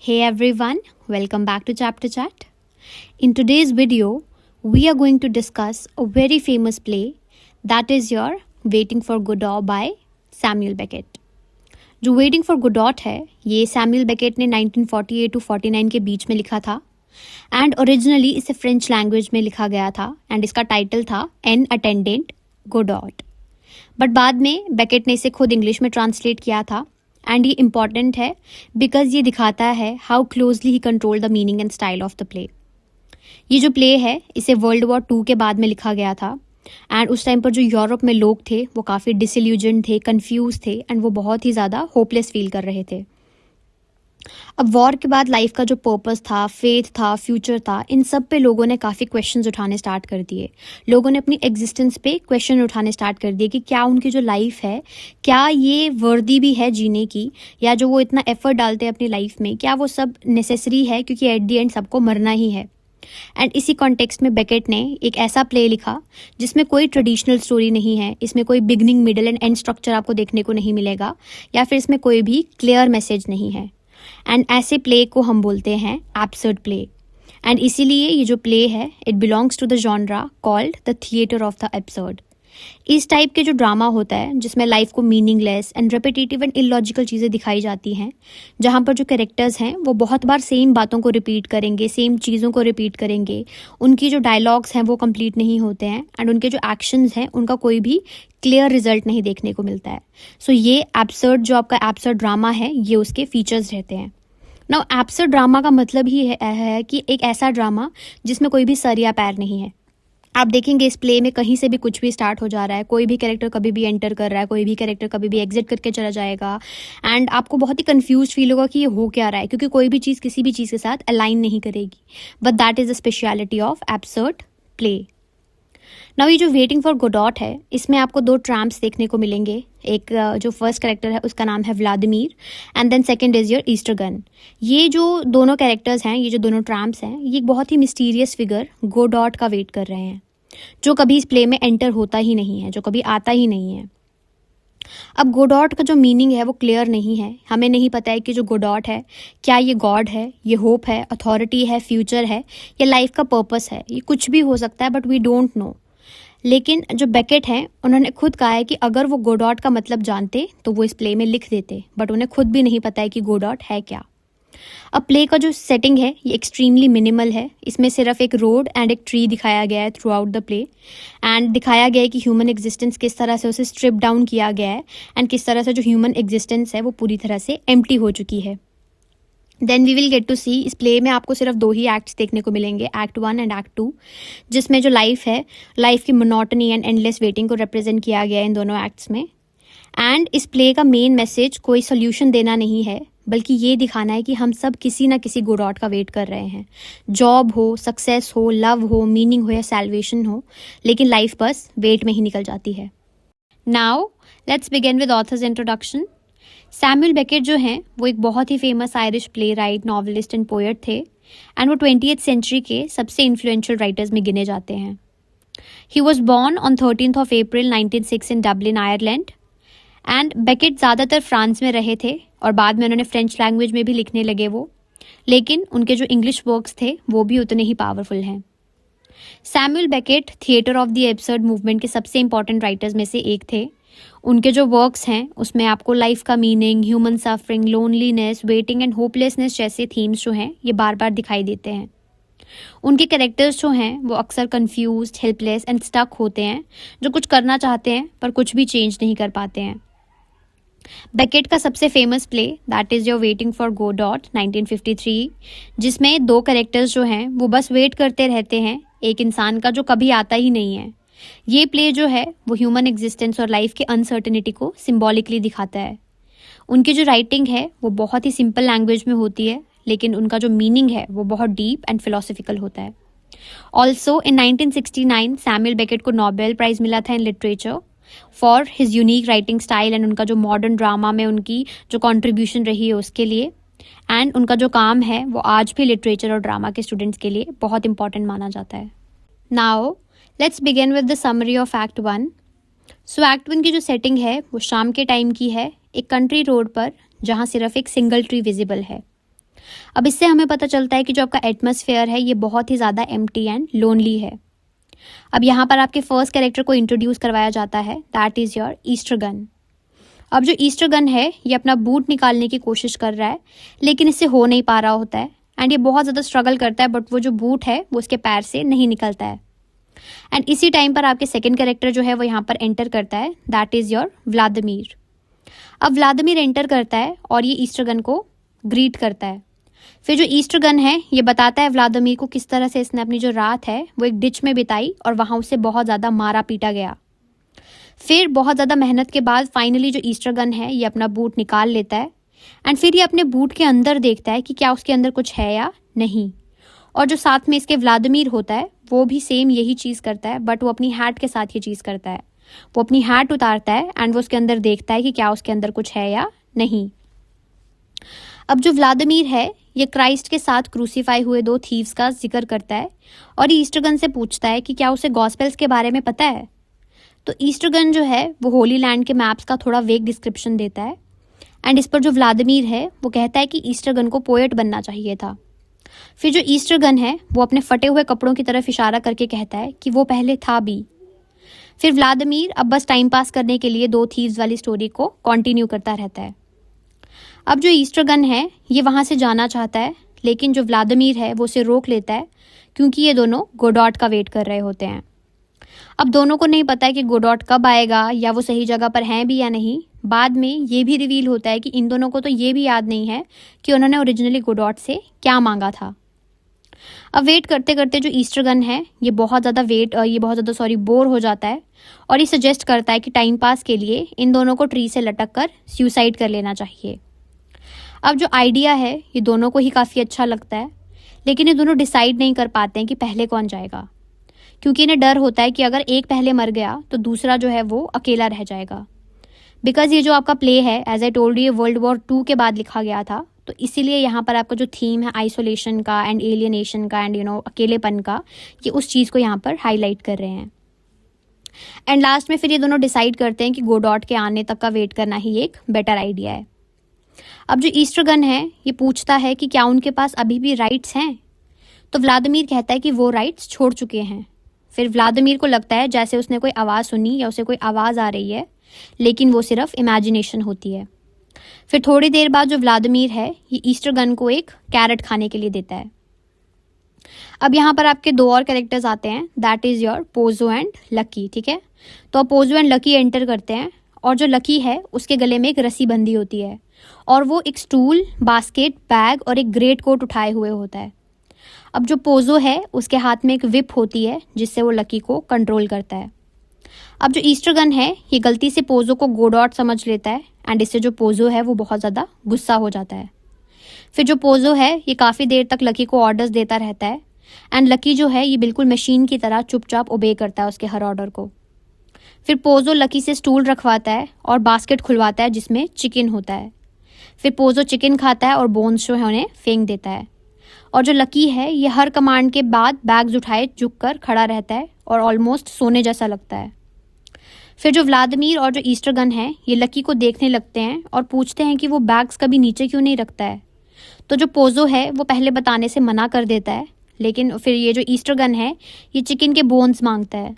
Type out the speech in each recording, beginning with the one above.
Hey everyone, welcome back to Chapter Chat. In today's video, we are going to discuss a very famous play that is your Waiting for Godot by Samuel Beckett. जो Waiting for Godot है ये Samuel Beckett ने 1948 to 49 के बीच में लिखा था and originally इसे फ्रेंच लैंग्वेज में लिखा गया था एंड इसका टाइटल था एन अटेंडेंट गोडॉट. बट बाद में बेकेट ने इसे खुद इंग्लिश में ट्रांसलेट किया था एंड ये इम्पॉर्टेंट है बिकॉज ये दिखाता है how closely he control the meaning and style of the play. ये जो प्ले है इसे वर्ल्ड वॉर 2 के बाद में लिखा गया था एंड उस टाइम पर जो यूरोप में लोग थे वो काफ़ी डिसइल्यूजन थे, कंफ्यूज थे एंड वो बहुत ही ज़्यादा होपलेस फील कर रहे थे. अब वॉर के बाद लाइफ का जो पर्पस था, फेथ था, फ्यूचर था, इन सब पे लोगों ने काफ़ी क्वेश्चंस उठाने स्टार्ट कर दिए. लोगों ने अपनी एग्जिस्टेंस पे क्वेश्चन उठाने स्टार्ट कर दिए कि क्या उनकी जो लाइफ है क्या ये वर्दी भी है जीने की, या जो वो इतना एफर्ट डालते हैं अपनी लाइफ में क्या वो सब नेसेसरी है, क्योंकि एट दी एंड सबको मरना ही है. एंड इसी कॉन्टेक्स्ट में बेकेट ने एक ऐसा प्ले लिखा जिसमें कोई ट्रेडिशनल स्टोरी नहीं है, इसमें कोई beginning middle and and structure आपको देखने को नहीं मिलेगा, या फिर इसमें कोई भी क्लियर मैसेज नहीं है. एंड ऐसे प्ले को हम बोलते हैं एब्सर्ड प्ले. एंड इसीलिए ये जो प्ले है it belongs to the genre called the theatre of the absurd. इस टाइप के जो ड्रामा होता है जिसमें लाइफ को meaningless and repetitive and illogical चीज़ें दिखाई जाती हैं, जहाँ पर जो कैरेक्टर्स हैं वो बहुत बार सेम बातों को रिपीट करेंगे, सेम चीज़ों को रिपीट करेंगे, उनकी जो डायलॉग्स हैं वो कंप्लीट नहीं होते हैं एंड उनके जो एक्शंस हैं उनका कोई भी क्लियर रिजल्ट नहीं देखने को मिलता है. सो ये एब्सर्ड जो आपका एब्सर्ड ड्रामा है ये उसके फीचर्स रहते हैं. नाउ एब्सर्ड ड्रामा का मतलब ही है कि एक ऐसा ड्रामा जिसमें कोई भी सर या पैर नहीं है. आप देखेंगे इस प्ले में कहीं से भी कुछ भी स्टार्ट हो जा रहा है, कोई भी कैरेक्टर कभी भी एंटर कर रहा है, कोई भी कैरेक्टर कभी भी एग्जिट करके चला जाएगा एंड आपको बहुत ही कंफ्यूज फील होगा कि ये हो क्या रहा है, क्योंकि कोई भी चीज़ किसी भी चीज़ के साथ अलाइन नहीं करेगी. But that is the speciality of absurd play. Now ये जो वेटिंग फॉर गोडॉट है इसमें आपको 2 ट्रैम्प्स देखने को मिलेंगे. एक जो फर्स्ट कैरेक्टर है उसका नाम है Vladimir and then second is your Estragon. ये जो दोनों कैरेक्टर्स हैं, ये जो दोनों ट्रैम्प्स हैं, ये एक बहुत ही मिस्टीरियस फिगर गोडॉट का वेट कर रहे हैं जो कभी इस प्ले में एंटर होता ही नहीं है, जो कभी आता ही नहीं है. अब गोडॉट का जो मीनिंग है वो क्लियर नहीं है. हमें नहीं पता है कि जो गोडॉट है क्या ये गॉड है, ये होप है, अथॉरिटी है, फ्यूचर है, या लाइफ का पर्पस है. ये कुछ भी हो सकता है बट वी डोंट नो. लेकिन जो बेकेट हैं उन्होंने खुद कहा है कि अगर वो गोडॉट का मतलब जानते तो वो इस प्ले में लिख देते, बट उन्हें खुद भी नहीं पता है कि गोडॉट है क्या. अब प्ले का जो सेटिंग है ये एक्सट्रीमली मिनिमल है. इसमें सिर्फ एक रोड एंड एक ट्री दिखाया गया है through out the play and दिखाया गया है कि ह्यूमन एग्जिस्टेंस किस तरह से उसे स्ट्रिप डाउन किया गया है एंड किस तरह से जो ह्यूमन एग्जिस्टेंस है वो पूरी तरह से एम्प्टी हो चुकी है. Then we will get to see इस प्ले में आपको सिर्फ 2 ही एक्ट्स देखने को मिलेंगे, एक्ट 1 एंड एक्ट 2, जिसमें जो लाइफ है, लाइफ की मोनोटनी एंड एंडलेस वेटिंग को रिप्रेजेंट किया गया है इन दोनों एक्ट्स में. एंड इस प्ले का मेन मैसेज कोई सोल्यूशन देना नहीं है, बल्कि ये दिखाना है कि हम सब किसी ना किसी गोडॉट का वेट कर रहे हैं. जॉब हो, सक्सेस हो, लव हो, मीनिंग हो या सैल्वेशन हो, लेकिन लाइफ बस वेट में ही निकल जाती है. Now let's begin with author's introduction. Samuel Beckett जो हैं वो एक बहुत ही famous Irish playwright, novelist and poet थे एंड वो 20th सेंचुरी के सबसे इन्फ्लुएंशियल राइटर्स में गिने जाते हैं. He was born on 13th of April 1906 in Dublin, Ireland. And Beckett ज़्यादातर फ्रांस में रहे थे और बाद में उन्होंने फ्रेंच लैंग्वेज में भी लिखने लगे वो, लेकिन उनके जो इंग्लिश वर्क्स थे वो भी उतने ही पावरफुल हैं. Samuel Beckett theatre of the absurd movement के सबसे इंपॉर्टेंट राइटर्स में से एक थे. उनके जो वर्क्स हैं उसमें आपको लाइफ का meaning, human suffering, loneliness, waiting and hopelessness जैसे थीम्स जो हैं ये बार बार दिखाई देते हैं. उनके कैरेक्टर्स जो हैं वो अक्सर कंफ्यूज्ड, हेल्पलेस एंड स्टक होते हैं, जो कुछ करना चाहते हैं पर कुछ भी चेंज नहीं कर पाते हैं. बेकेट का सबसे famous play that is your waiting for Godot 1953, जिसमें 2 कैरेक्टर्स जो हैं वो बस वेट करते रहते हैं एक इंसान का जो कभी आता ही नहीं है. ये प्ले जो है वो ह्यूमन एग्जिस्टेंस और लाइफ के अनसर्टेनिटी को सिम्बॉलिकली दिखाता है. उनकी जो राइटिंग है वो बहुत ही सिंपल लैंग्वेज में होती है, लेकिन उनका जो मीनिंग है वो बहुत डीप एंड फिलोसफिकल होता है. ऑल्सो इन 1969 सैमुअल बेकेट को नोबेल प्राइज़ मिला था in literature for his unique writing style and उनका जो मॉडर्न ड्रामा में उनकी जो कॉन्ट्रीब्यूशन रही है उसके लिए. एंड उनका जो काम है वो आज भी लिटरेचर और ड्रामा के स्टूडेंट्स के लिए बहुत इंपॉर्टेंट माना जाता है. Now let's begin with the summary of act 1. So act 1 की जो सेटिंग है वो शाम के टाइम की है, एक कंट्री रोड पर जहाँ सिर्फ एक सिंगल ट्री विजिबल है. अब इससे हमें पता चलता है कि जो आपका एटमॉस्फेयर है ये बहुत ही ज़्यादा एम्प्टी एंड लोनली है। अब यहाँ पर आपके फर्स्ट कैरेक्टर को इंट्रोड्यूस करवाया जाता है, that is your Easter gun. अब जो ईस्टर गन है ये अपना बूट निकालने की कोशिश कर रहा है, लेकिन इससे हो नहीं पा रहा होता है एंड ये बहुत ज़्यादा स्ट्रगल करता है, बट वो जो बूट है वो उसके पैर से नहीं निकलता है। एंड इसी टाइम पर आपके सेकंड कैरेक्टर जो है वो यहाँ पर एंटर करता है, दैट इज़ योर व्लादिमीर। अब व्लादिमीर एंटर करता है और ये ईस्टर गन को ग्रीट करता है। फिर जो ईस्टर गन है ये बताता है व्लादिमीर को किस तरह से इसने अपनी जो रात है वो एक डिच में बिताई और वहाँ उसे बहुत ज़्यादा मारा पीटा गया। फिर बहुत ज़्यादा मेहनत के बाद फाइनली जो ईस्टर गन है ये अपना बूट निकाल लेता है एंड फिर ये अपने बूट के अंदर देखता है कि क्या उसके अंदर कुछ है या नहीं। और जो साथ में इसके व्लादिमीर होता है वो भी सेम यही चीज़ करता है, बट वो अपनी हैट के साथ ये चीज़ करता है। वो अपनी हैट उतारता है एंड वो उसके अंदर देखता है कि क्या उसके अंदर कुछ है या नहीं। अब जो व्लादिमीर है ये क्राइस्ट के साथ क्रूसीफाई हुए 2 थीव्स का जिक्र करता है और ये ईस्टर गन से पूछता है कि क्या उसे गॉस्पेल्स के बारे में पता है। तो ईस्टर गन जो है वो होली लैंड के मैप्स का थोड़ा वेग डिस्क्रिप्शन देता है एंड इस पर जो व्लादिमीर है वो कहता है कि ईस्टर गन को पोएट बनना चाहिए था। फिर जो ईस्टर गन है वो अपने फटे हुए कपड़ों की तरफ इशारा करके कहता है कि वो पहले था भी। फिर व्लादिमीर अब बस टाइम पास करने के लिए 2 थीव्स वाली स्टोरी को कंटिन्यू करता रहता है। अब जो ईस्टर गन है ये वहाँ से जाना चाहता है, लेकिन जो व्लादिमीर है वो उसे रोक लेता है क्योंकि ये दोनों गोडॉट का वेट कर रहे होते हैं। अब दोनों को नहीं पता है कि गोडॉट कब आएगा या वो सही जगह पर हैं भी या नहीं। बाद में ये भी रिवील होता है कि इन दोनों को तो ये भी याद नहीं है कि उन्होंने ओरिजिनली गोडॉट से क्या मांगा था। अब वेट करते करते जो ईस्टर गन है ये बहुत ज़्यादा बोर हो जाता है और ये सजेस्ट करता है कि टाइम पास के लिए इन दोनों को ट्री से लटक कर सुसाइड कर लेना चाहिए। अब जो आइडिया है ये दोनों को ही काफ़ी अच्छा लगता है, लेकिन ये दोनों डिसाइड नहीं कर पाते हैं कि पहले कौन जाएगा, क्योंकि इन्हें डर होता है कि अगर एक पहले मर गया तो दूसरा जो है वो अकेला रह जाएगा। बिकॉज ये जो आपका प्ले है एज आई टोल्ड ये वर्ल्ड वॉर 2 के बाद लिखा गया था, तो इसीलिए यहाँ पर आपका जो थीम है आइसोलेशन का एंड एलियनेशन का एंड अकेलेपन का, ये उस चीज़ को यहाँ पर हाईलाइट कर रहे हैं। एंड लास्ट में फिर ये दोनों डिसाइड करते हैं कि गोडॉट के आने तक का वेट करना ही एक बेटर आइडिया है। अब जो ईस्टर गन है ये पूछता है कि क्या उनके पास अभी भी राइट्स हैं, तो व्लादिमीर कहता है कि वो राइट्स छोड़ चुके हैं। फिर व्लादिमीर को लगता है जैसे उसने कोई आवाज़ सुनी या उसे कोई आवाज़ आ रही है, लेकिन वो सिर्फ इमेजिनेशन होती है। फिर थोड़ी देर बाद जो व्लादिमीर है ये ईस्टर गन को एक कैरेट खाने के लिए देता है। अब यहाँ पर आपके 2 और कैरेक्टर्स आते हैं, that is your Pozzo and lucky. ठीक है, तो पोजो एंड लकी एंटर करते हैं और जो लकी है उसके गले में एक रस्सी बंधी होती है और वो एक स्टूल, बास्केट, बैग और एक ग्रेट कोट उठाए हुए होता है। अब जो पोजो है उसके हाथ में एक विप होती है जिससे वो लकी को कंट्रोल करता है। अब जो ईस्टर गन है ये गलती से पोजो को गोडॉट समझ लेता है एंड इससे जो पोजो है वो बहुत ज़्यादा गुस्सा हो जाता है। फिर जो पोजो है ये काफ़ी देर तक लकी को ऑर्डर्स देता रहता है एंड लकी जो है ये बिल्कुल मशीन की तरह चुपचाप ओबे करता है उसके हर ऑर्डर को। फिर पोजो लकी से स्टूल रखवाता है और बास्केट खुलवाता है जिसमें चिकन होता है। फिर पोजो चिकन खाता है और बोन्स जो है उन्हें फेंक देता है। और जो लकी है ये हर कमांड के बाद बैग्स उठाए झुक कर खड़ा रहता है और ऑलमोस्ट सोने जैसा लगता है। फिर जो व्लादिमीर और जो ईस्टर गन है ये लकी को देखने लगते हैं और पूछते हैं कि वो बैग्स कभी नीचे क्यों नहीं रखता है। तो जो पोजो है वो पहले बताने से मना कर देता है, लेकिन फिर ये जो ईस्टर गन है ये चिकन के बोन्स मांगता है।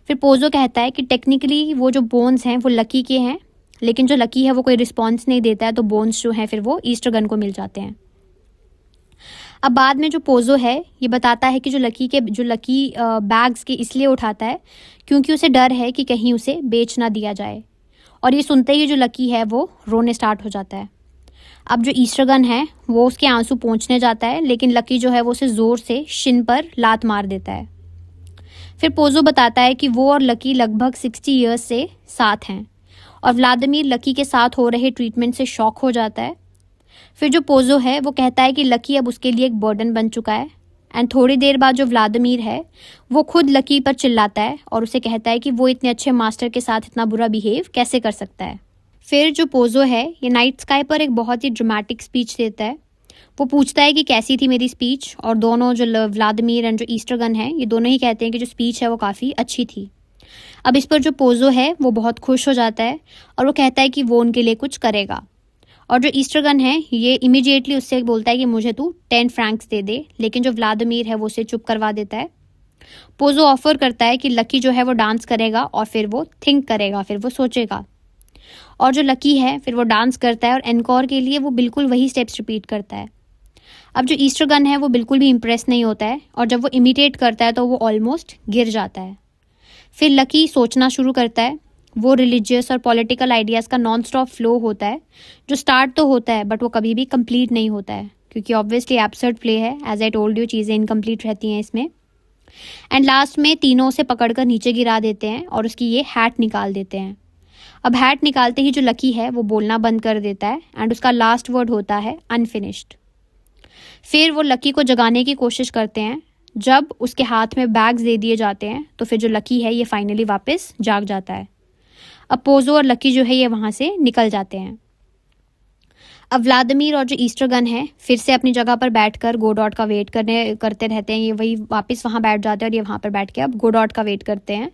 फिर पोजो कहता है कि टेक्निकली वो जो बोन्स हैं वो लकी के हैं, लेकिन जो लकी है वो कोई रिस्पॉन्स नहीं देता है, तो बोन्स जो हैं फिर वो ईस्टर गन को मिल जाते हैं। अब बाद में जो पोजो है ये बताता है कि जो लकी बैग्स के इसलिए उठाता है क्योंकि उसे डर है कि कहीं उसे बेच ना दिया जाए। और ये सुनते ही जो लकी है वो रोने स्टार्ट हो जाता है। अब जो ईस्टर गन है वो उसके आंसू पोंछने जाता है, लेकिन लकी जो है वो उसे ज़ोर से शिन पर लात मार देता है। फिर पोजो बताता है कि वो और लकी लगभग 60 ईयर्स से साथ हैं और व्लादिमीर लकी के साथ हो रहे ट्रीटमेंट से शॉक हो जाता है। फिर जो पोजो है वो कहता है कि लकी अब उसके लिए एक बर्डन बन चुका है एंड थोड़ी देर बाद जो व्लादिमीर है वो खुद लकी पर चिल्लाता है और उसे कहता है कि वो इतने अच्छे मास्टर के साथ इतना बुरा बिहेव कैसे कर सकता है। फिर जो पोजो है ये नाइट स्काई पर एक बहुत ही ड्रामेटिक स्पीच देता है। वो पूछता है कि कैसी थी मेरी स्पीच, और दोनों जो व्लादिमीर एंड जो ईस्टर गन है ये दोनों ही कहते हैं कि जो स्पीच है वो काफ़ी अच्छी थी। अब इस पर जो पोजो है वो बहुत खुश हो जाता है और वो कहता है कि वो उनके लिए कुछ करेगा। और जो ईस्टर गन है ये इमीडिएटली उससे बोलता है कि मुझे तू 10 फ्रैंक्स दे दे, लेकिन जो व्लादिमीर है वो उसे चुप करवा देता है। पोजो ऑफर करता है कि लकी जो है वो डांस करेगा और फिर वो थिंक करेगा, फिर वो सोचेगा। और जो लकी है फिर वो डांस करता है और एनकोर के लिए वो बिल्कुल वही स्टेप्स रिपीट करता है। अब जो ईस्टर गन है वो बिल्कुल भी इम्प्रेस नहीं होता है और जब वो इमिटेट करता है तो वो ऑलमोस्ट गिर जाता है। फिर लकी सोचना शुरू करता है। वो रिलीजियस और पॉलिटिकल आइडियाज़ का नॉन स्टॉप फ्लो होता है जो स्टार्ट तो होता है बट वो कभी भी कंप्लीट नहीं होता है, क्योंकि ऑब्वियसली एब्सर्ड प्ले है। एज आई टोल्ड यू, चीज़ें इनकम्प्लीट रहती हैं इसमें। एंड लास्ट में तीनों उसे पकड़कर नीचे गिरा देते हैं और उसकी ये हैट निकाल देते हैं। अब हैट निकालते ही जो लकी है वो बोलना बंद कर देता है एंड उसका लास्ट वर्ड होता है अनफिनिश्ड। फिर वो लकी को जगाने की कोशिश करते हैं। जब उसके हाथ में बैग्स दे दिए जाते हैं तो फिर जो लकी है ये फाइनली वापस जाग जाता है। अब पोजो और लकी जो है ये वहाँ से निकल जाते हैं। अब व्लादिमीर और जो ईस्टर गन है फिर से अपनी जगह पर बैठकर गोडॉट का वेट करते रहते हैं। ये वही वापस वहाँ बैठ जाते हैं और ये वहाँ पर बैठ के अब गोडॉट का वेट करते हैं।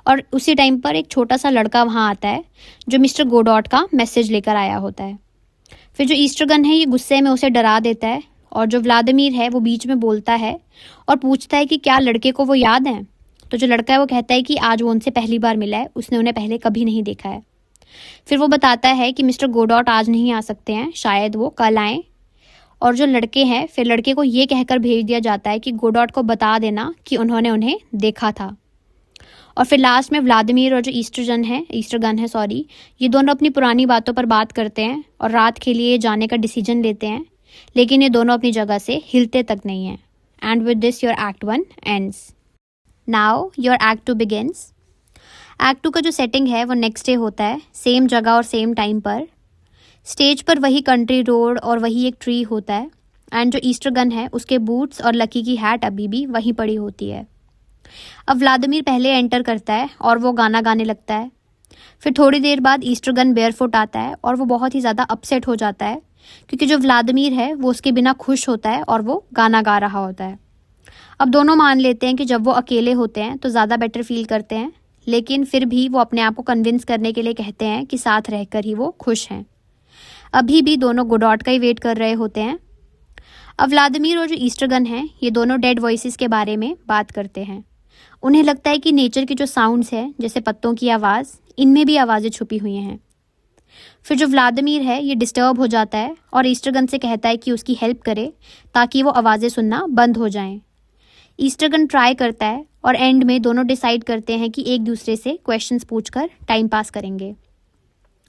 और उसी टाइम पर एक छोटा सा लड़का वहाँ आता है जो मिस्टर गोडॉट का मैसेज लेकर आया होता है। फिर जो ईस्टर गन है ये गुस्से में उसे डरा देता है और जो व्लादिमीर है वो बीच में बोलता है और पूछता है कि क्या लड़के को वो याद है। तो जो लड़का है वो कहता है कि आज वो उनसे पहली बार मिला है, उसने उन्हें पहले कभी नहीं देखा है। फिर वो बताता है कि मिस्टर गोडॉट आज नहीं आ सकते हैं, शायद वो कल आएँ। और जो लड़के हैं फिर लड़के को ये कहकर भेज दिया जाता है कि गोडॉट को बता देना कि उन्होंने उन्हें देखा था। और फिर लास्ट में व्लादिमीर और जो ईस्टर गन है ये दोनों अपनी पुरानी बातों पर बात करते हैं और रात के लिए जाने का डिसीजन लेते हैं, लेकिन ये दोनों अपनी जगह से हिलते तक नहीं हैं। And with this your act 1 ends. Now your act 2 begins. Act 2 का जो सेटिंग है वो नेक्स्ट डे होता है, सेम जगह और सेम टाइम पर। स्टेज पर वही कंट्री रोड और वही एक ट्री होता है एंड जो ईस्टर गन है उसके बूट्स और लकी की हैट अभी भी वहीं पड़ी होती है। अब व्लादिमीर पहले एंटर करता है और वो गाना गाने लगता है। फिर थोड़ी देर बाद ईस्टर गन बेयरफुट आता है और वो बहुत ही ज़्यादा अपसेट हो जाता है क्योंकि जो व्लादिमीर है वो उसके बिना खुश होता है और वो गाना गा रहा होता है। अब दोनों मान लेते हैं कि जब वो अकेले होते हैं तो ज़्यादा बेटर फील करते हैं, लेकिन फिर भी वो अपने आप को कन्विंस करने के लिए कहते हैं कि साथ रहकर ही वो खुश हैं। अभी भी दोनों गोडॉट का ही वेट कर रहे होते हैं। अब व्लादिमीर और जो ईस्टर गन है ये दोनों डेड वॉइसेस के बारे में बात करते हैं। उन्हें लगता है कि नेचर की जो साउंड्स है जैसे पत्तों की आवाज़, इनमें भी आवाज़ें छुपी हुई हैं। फिर जो व्लादिमीर है ये डिस्टर्ब हो जाता है और ईस्टर गन से कहता है कि उसकी हेल्प करे ताकि वो आवाज़ें सुनना बंद हो जाएं। ईस्टर गन ट्राई करता है और एंड में दोनों डिसाइड करते हैं कि एक दूसरे से क्वेश्चंस पूछकर टाइम पास करेंगे।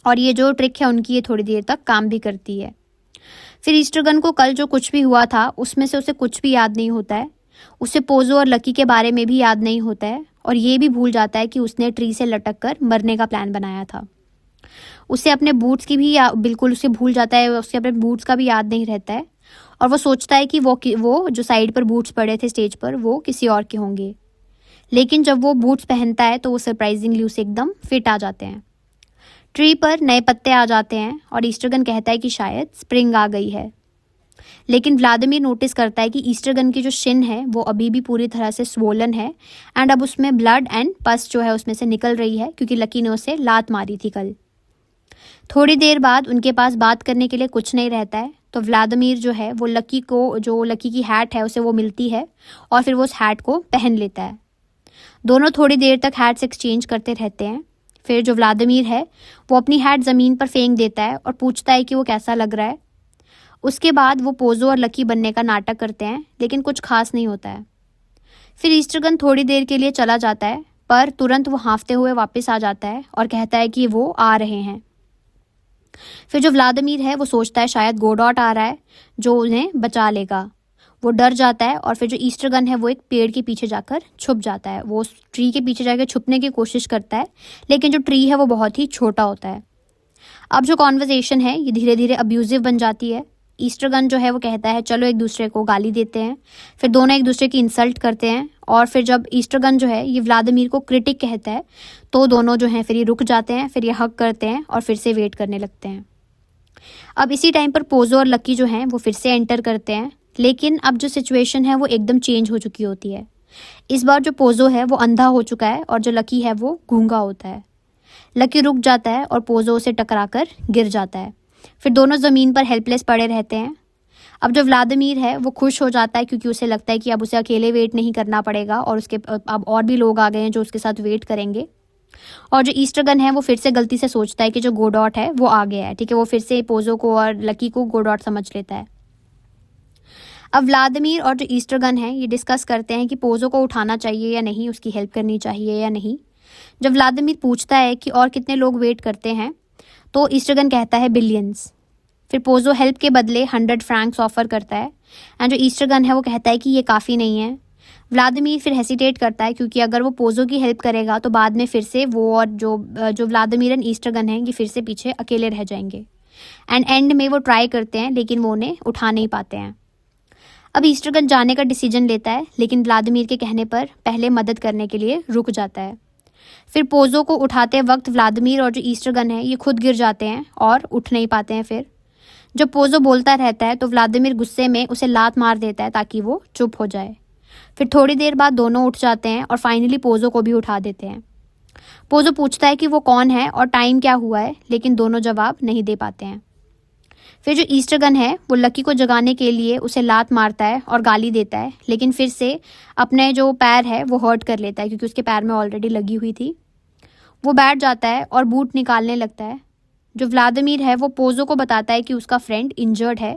और ये जो ट्रिक है उनकी ये थोड़ी देर तक काम भी करती है। फिर ईस्टर गन को कल जो कुछ भी हुआ था उसमें से उसे कुछ भी याद नहीं होता है। उसे पोजो और लकी के बारे में भी याद नहीं होता है और ये भी भूल जाता है कि उसने ट्री से लटक कर मरने का प्लान बनाया था। उसे अपने बूट्स की भी बिल्कुल उसे भूल जाता है, उसे अपने बूट्स का भी याद नहीं रहता है और वो सोचता है कि वो जो साइड पर बूट्स पड़े थे स्टेज पर वो किसी और के होंगे। लेकिन जब वो बूट्स पहनता है तो वो सरप्राइजिंगली उसे एकदम फिट आ जाते हैं। ट्री पर नए पत्ते आ जाते हैं और ईस्टर गन कहता है कि शायद स्प्रिंग आ गई है। लेकिन व्लादिमीर नोटिस करता है कि ईस्टर गन की जो शिन है वो अभी भी पूरी तरह से स्वोलन है एंड अब उसमें ब्लड एंड पस जो है उसमें से निकल रही है क्योंकि लकी ने उसे लात मारी थी कल। थोड़ी देर बाद उनके पास बात करने के लिए कुछ नहीं रहता है तो व्लादिमीर जो है वो लकी की हैट है उसे वो मिलती है और फिर वो उस हैट को पहन लेता है। दोनों थोड़ी देर तक हैट्स एक्सचेंज करते रहते हैं। फिर जो व्लादिमीर है वो अपनी हैट ज़मीन पर फेंक देता है और पूछता है कि वो कैसा लग रहा है। उसके बाद वो पोजो और लकी बनने का नाटक करते हैं, लेकिन कुछ खास नहीं होता है। फिर ईस्टर गन थोड़ी देर के लिए चला जाता है पर तुरंत वो हाँफते हुए वापस आ जाता है और कहता है कि वो आ रहे हैं। फिर जो व्लादिमीर है वो सोचता है शायद गोडॉट आ रहा है जो उन्हें बचा लेगा। वो डर जाता है और फिर जो ईस्टर गन है वो एक पेड़ के पीछे जाकर छुप जाता है। वो उस ट्री के पीछे जाकर छुपने की कोशिश करता है, लेकिन जो ट्री है वो बहुत ही छोटा होता है। अब जो कॉन्वर्जेशन है ये धीरे धीरे अब्यूजिव बन जाती है। ईस्टर गन जो है वो कहता है चलो एक दूसरे को गाली देते हैं। फिर दोनों एक दूसरे की इंसल्ट करते हैं और फिर जब ईस्टर गन जो है ये व्लादिमीर को क्रिटिक कहता है तो दोनों जो हैं फिर ये रुक जाते हैं, फिर ये हग करते हैं और फिर से वेट करने लगते हैं। अब इसी टाइम पर पोजो और लकी जो हैं वो फिर से एंटर करते हैं, लेकिन अब जो सिचुएशन है वो एकदम चेंज हो चुकी होती है। इस बार जो पोजो है वो अंधा हो चुका है और जो लकी है वो गूंगा होता है। लकी रुक जाता है और पोजो उसे टकरा कर गिर जाता है फिर दोनों ज़मीन पर हेल्पलेस पड़े रहते हैं। अब जो व्लादिमीर है वो खुश हो जाता है क्योंकि उसे लगता है कि अब उसे अकेले वेट नहीं करना पड़ेगा और उसके अब और भी लोग आ गए हैं जो उसके साथ वेट करेंगे। और जो ईस्टरगन है वो फिर से गलती से सोचता है कि जो गोडॉट है वो आ गया है, ठीक है। वो फिर से पोजो को और लकी को गोडॉट समझ लेता है। अब व्लादिमीर और जो ईस्टरगन है ये डिस्कस करते हैं कि पोजो को उठाना चाहिए या नहीं, उसकी हेल्प करनी चाहिए या नहीं। जब व्लादिमीर पूछता है कि और कितने लोग वेट करते हैं तो ईस्टरगन कहता है बिलियंस। फिर पोजो हेल्प के बदले 100 फ्रैंक्स ऑफर करता है एंड जो ईस्टरगन है वो कहता है कि ये काफ़ी नहीं है। व्लादिमीर फिर हेसिटेट करता है क्योंकि अगर वो पोजो की हेल्प करेगा तो बाद में फिर से वो और जो व्लादिमीर एंड ईस्टरगन हैं ये फिर से पीछे अकेले रह जाएंगे। एंड एंड में वो ट्राई करते हैं लेकिन वो उन्हें उठा नहीं पाते हैं। अब ईस्टरगन जाने का डिसीजन लेता है लेकिन व्लादिमीर के कहने पर पहले मदद करने के लिए रुक जाता है। फिर पोजो को उठाते वक्त व्लादिमीर और जो ईस्टरगन है ये खुद गिर जाते हैं और उठ नहीं पाते हैं। फिर जब पोजो बोलता रहता है तो व्लादिमीर गुस्से में उसे लात मार देता है ताकि वो चुप हो जाए। फिर थोड़ी देर बाद दोनों उठ जाते हैं और फाइनली पोजो को भी उठा देते हैं। पोजो पूछता है कि वो कौन है और टाइम क्या हुआ है, लेकिन दोनों जवाब नहीं दे पाते हैं। फिर जो ईस्टरगन है वो लकी को जगाने के लिए उसे लात मारता है और गाली देता है, लेकिन फिर से अपने जो पैर है वो हर्ट कर लेता है क्योंकि उसके पैर में ऑलरेडी लगी हुई थी। वो बैठ जाता है और बूट निकालने लगता है। जो व्लादिमीर है वो पोजो को बताता है कि उसका फ्रेंड इंजर्ड है।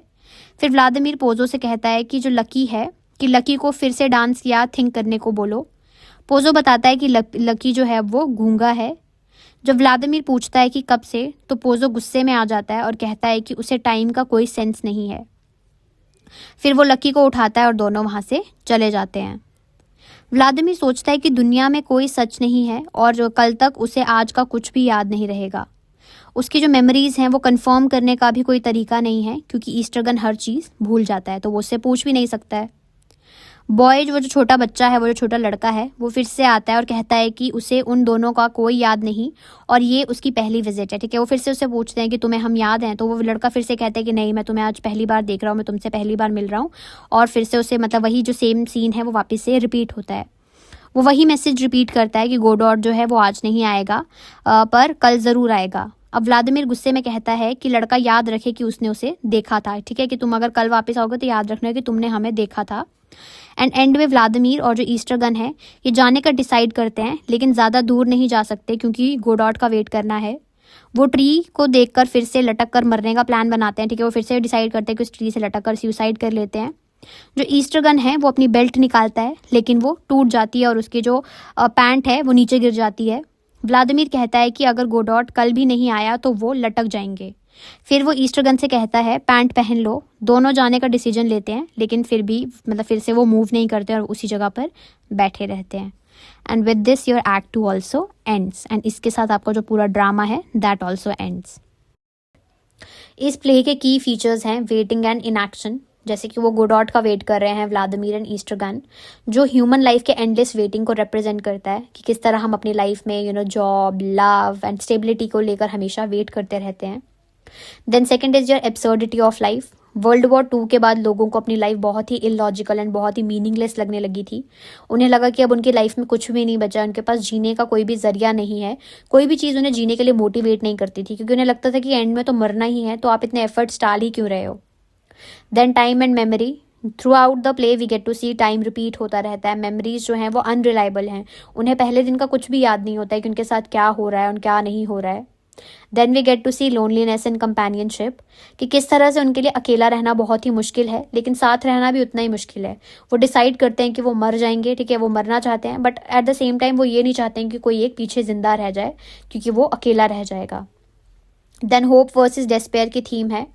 फिर व्लादिमीर पोजो से कहता है कि जो लकी है कि लकी को फिर से डांस या थिंक करने को बोलो। पोजो बताता है कि लकी जो है वो गूंगा है। जब व्लादिमीर पूछता है कि कब से, तो पोजो गुस्से में आ जाता है और कहता है कि उसे टाइम का कोई सेंस नहीं है। फिर वो लकी को उठाता है और दोनों वहाँ से चले जाते हैं। व्लादिमीर सोचता है कि दुनिया में कोई सच नहीं है और जो कल तक उसे आज का कुछ भी याद नहीं रहेगा। उसकी जो मेमोरीज हैं वो कंफर्म करने का भी कोई तरीका नहीं है क्योंकि ईस्टरगन हर चीज़ भूल जाता है, तो वो उससे पूछ भी नहीं सकता है। बॉय वो जो छोटा बच्चा है, वो जो छोटा लड़का है, वो फिर से आता है और कहता है कि उसे उन दोनों का कोई याद नहीं और ये उसकी पहली विजिट है, ठीक है। वो फिर से उससे पूछते हैं कि तुम्हें हम याद हैं, तो वो लड़का फिर से कहता है कि नहीं, मैं तुम्हें आज पहली बार देख रहा हूँ, मैं तुमसे पहली बार मिल रहा हूँ। और फिर से उसे मतलब वही जो सेम सीन है वो वापस से रिपीट होता है। वो वही मैसेज रिपीट करता है कि गोडॉट जो है वो आज नहीं आएगा पर कल ज़रूर आएगा। अब व्लादिमीर गुस्से में कहता है कि लड़का याद रखे कि उसने उसे देखा था, ठीक है, कि तुम अगर कल वापस आओगे तो याद रखना कि तुमने हमें देखा था। एंड में व्लादिमीर और जो ईस्टरगन है ये जाने का डिसाइड करते हैं, लेकिन ज़्यादा दूर नहीं जा सकते क्योंकि गोडॉट का वेट करना है। वो ट्री को देखकर फिर से लटक कर मरने का प्लान बनाते हैं, ठीक है। वो फिर से डिसाइड करते हैं कि उस ट्री से लटक कर सुसाइड कर लेते हैं। जो ईस्टरगन है वो अपनी बेल्ट निकालता है लेकिन वो टूट जाती है और उसकी जो पैंट है वो नीचे गिर जाती है। व्लादिमीर कहता है कि अगर गोडॉट कल भी नहीं आया तो वो लटक जाएंगे। फिर वो ईस्टरगन से कहता है पैंट पहन लो। दोनों जाने का डिसीजन लेते हैं लेकिन फिर भी फिर से वो मूव नहीं करते और उसी जगह पर बैठे रहते हैं। And with this your act 2 also ends. And इसके साथ आपका जो पूरा ड्रामा है दैट ऑल्सो एंड्स। इस प्ले के की फीचर्स हैं वेटिंग एंड इनएक्शन, जैसे कि वो गोडॉट का वेट कर रहे हैं व्लादिमीर एंड ईस्टरगन, जो ह्यूमन लाइफ के एंडलेस वेटिंग को रिप्रेजेंट करता है कि किस तरह हम अपनी लाइफ में जॉब, लव एंड स्टेबिलिटी को लेकर हमेशा वेट करते रहते हैं। Then second is your absurdity of life. World war 2 के बाद लोगों को अपनी लाइफ बहुत ही इलॉजिकल एंड बहुत ही मीनिंगलेस लगने लगी थी। उन्हें लगा कि अब उनकी लाइफ में कुछ भी नहीं बचा, उनके पास जीने का कोई भी जरिया नहीं है, कोई भी चीज़ उन्हें जीने के लिए मोटिवेट नहीं करती थी क्योंकि उन्हें लगता था कि एंड में तो मरना ही है, तो आप इतने एफर्ट्स डाल ही क्यों रहे हो। Then time and memory. Throughout the play we get to see time repeat होता रहता है। मेमोरीज जो हैं वो अनरिलायबल हैं, उन्हें पहले दिन का कुछ भी याद नहीं होता है कि उनके साथ क्या हो रहा है और क्या नहीं हो रहा है। Then we get to see loneliness and companionship, कि किस तरह से उनके लिए अकेला रहना बहुत ही मुश्किल है लेकिन साथ रहना भी उतना ही मुश्किल है। वो डिसाइड करते हैं कि वो मर जाएंगे, ठीक है, वो मरना चाहते हैं but at the same time वो ये नहीं चाहते हैं कि कोई एक पीछे जिंदा रह जाए क्योंकि वो अकेला रह जाएगा। देन होप वर्सेस डेस्पेयर की थीम है।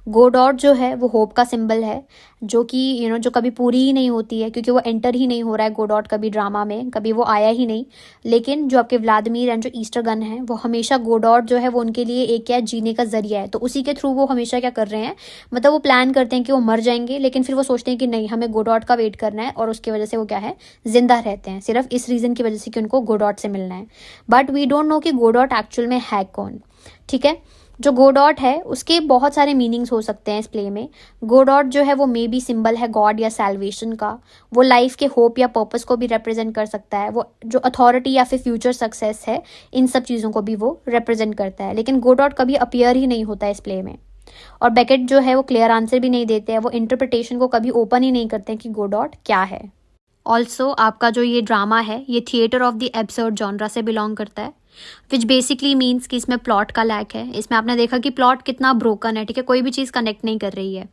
गोडॉट जो है वो होप का सिंबल है, जो कि जो कभी पूरी ही नहीं होती है क्योंकि वो एंटर ही नहीं हो रहा है गोडॉट कभी ड्रामा में, कभी वो आया ही नहीं। लेकिन जो आपके व्लादिमीर एंड जो ईस्टरगन है वो हमेशा गोडॉट जो है वो उनके लिए एक क्या जीने का जरिया है, तो उसी के थ्रू वो हमेशा क्या कर रहे हैं, मतलब वो प्लान करते हैं कि वो मर जाएंगे लेकिन फिर वो सोचते हैं कि नहीं, हमें गोडॉट का वेट करना है और उसकी वजह से वो क्या है, जिंदा रहते हैं सिर्फ इस रीज़न की वजह से कि उनको गोडॉट से मिलना है। बट वी डोंट नो कि गोडॉट एक्चुअल में है कौन, ठीक है। जो गोडॉट है उसके बहुत सारे मीनिंग्स हो सकते हैं इस प्ले में। गोडॉट जो है वो मे बी सिंबल है गॉड या सैल्वेशन का। वो लाइफ के होप या पर्पस को भी रिप्रेजेंट कर सकता है। वो जो अथॉरिटी या फिर फ्यूचर सक्सेस है, इन सब चीज़ों को भी वो रिप्रेजेंट करता है। लेकिन गोडॉट कभी अपीयर ही नहीं होता है इस प्ले में। और बेकेट जो है वो क्लियर आंसर भी नहीं देते हैं, वो इंटरप्रिटेशन को कभी ओपन ही नहीं करते हैं कि गोडॉट क्या है। ऑल्सो आपका जो ये ड्रामा है ये theatre of the absurd genre से बिलोंग करता है, विच बेसिकली मीन्स कि इसमें प्लॉट का लैक है। इसमें आपने देखा कि प्लॉट कितना ब्रोकन है, ठीक है, कोई भी चीज़ कनेक्ट नहीं कर रही है।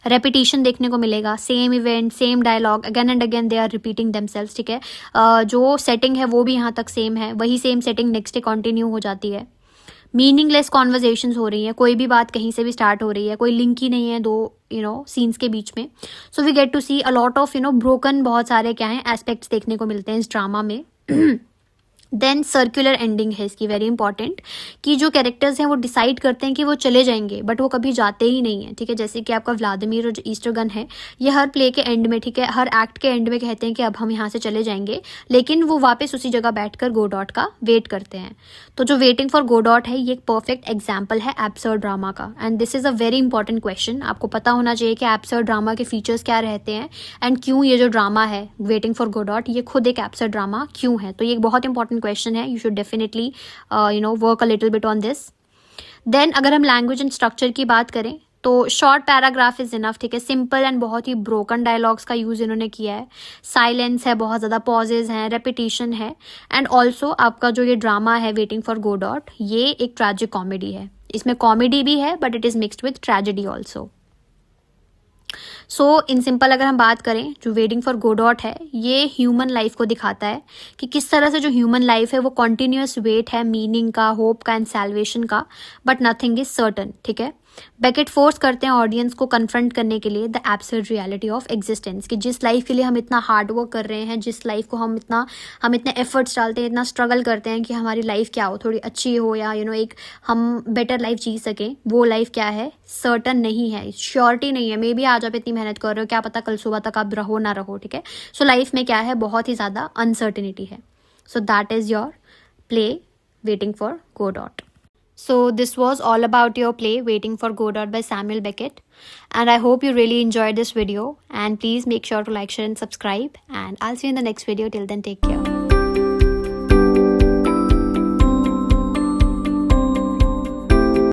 रेपिटेशन देखने को मिलेगा, same event same dialogue again and again they are repeating themselves, ठीक है। जो सेटिंग है वो भी यहाँ तक सेम है, वही same setting next day continue हो जाती है। मीनिंगलेस कॉन्वर्जेशंस हो रही हैं, कोई भी बात कहीं से भी स्टार्ट हो रही है, कोई लिंक ही नहीं है दो सीन्स के बीच में। So we get to see a lot of broken बहुत सारे क्या हैं एस्पेक्ट्स देखने को मिलते हैं इस ड्रामा में। देन सर्कुलर एंडिंग है इसकी, वेरी इंपॉर्टेंट, कि जो कैरेक्टर्स हैं वो डिसाइड करते हैं कि वो चले जाएंगे बट वो कभी जाते ही नहीं है, ठीक है। जैसे कि आपका व्लादिमीर और जो ईस्टर गन है, ये हर प्ले के एंड में, ठीक है, हर एक्ट के एंड में कहते हैं कि अब हम यहाँ से चले जाएंगे, लेकिन वो वापस उसी जगह बैठकर गोडॉट का वेट करते हैं। तो जो वेटिंग फॉर गोडॉट है ये एक परफेक्ट एग्जाम्पल है एब्सर्ड ड्रामा का, and this is a very important question. आपको पता होना चाहिए कि एब्सर्ड ड्रामा के फीचर्स क्या रहते हैं एंड क्यों ये जो ड्रामा है वेटिंग फॉर गोडॉट ये खुद एक एब्सर्ड ड्रामा क्यों है। तो ये एक बहुत इंपॉर्टेंट क्वेश्चन है, you should definitely work a little bit on this. Then अगर हम लैंग्वेज एंड स्ट्रक्चर की बात करें तो शॉर्ट पैराग्राफ इज इनफ, ठीक है, सिंपल एंड बहुत ही ब्रोकन डायलॉग्स का यूज इन्होंने किया है, साइलेंस है, बहुत ज़्यादा पॉजेज हैं, रेपिटेशन है, एंड ऑल्सो आपका जो ये ड्रामा है वेटिंग फॉर गोडॉट ये एक ट्रैजिक कॉमेडी है। इसमें कॉमेडी भी है but it is mixed with tragedy also. So in simple अगर हम बात करें जो वेटिंग फॉर गोडॉट है ये ह्यूमन लाइफ को दिखाता है कि किस तरह से जो ह्यूमन लाइफ है वो कॉन्टिन्यूस वेट है मीनिंग का, होप का एंड सैल्वेशन का, बट नथिंग इज सर्टन, ठीक है। बेकेट फोर्स करते हैं ऑडियंस को कन्फ्रंट करने के लिए the absurd reality of existence, कि जिस लाइफ के लिए हम इतना हार्ड वर्क कर रहे हैं, जिस लाइफ को हम इतने एफर्ट्स डालते हैं, इतना स्ट्रगल करते हैं कि हमारी लाइफ क्या हो, थोड़ी अच्छी हो या एक हम बेटर लाइफ जी सकें, वो लाइफ क्या है, सर्टन नहीं है, श्योरिटी नहीं है। मे बी आज आप इतनी मेहनत कर रहे हो, क्या पता कल सुबह तक आप रहो ना रहो, ठीक है। सो लाइफ में क्या है, बहुत ही ज़्यादा अनसर्टिनिटी है। So that is your play waiting for Godot. So this was all about your play Waiting for Godot by Samuel Beckett, and I hope you really enjoyed this video, and please make sure to like, share and subscribe, and I'll see you in the next video. Till then, take care.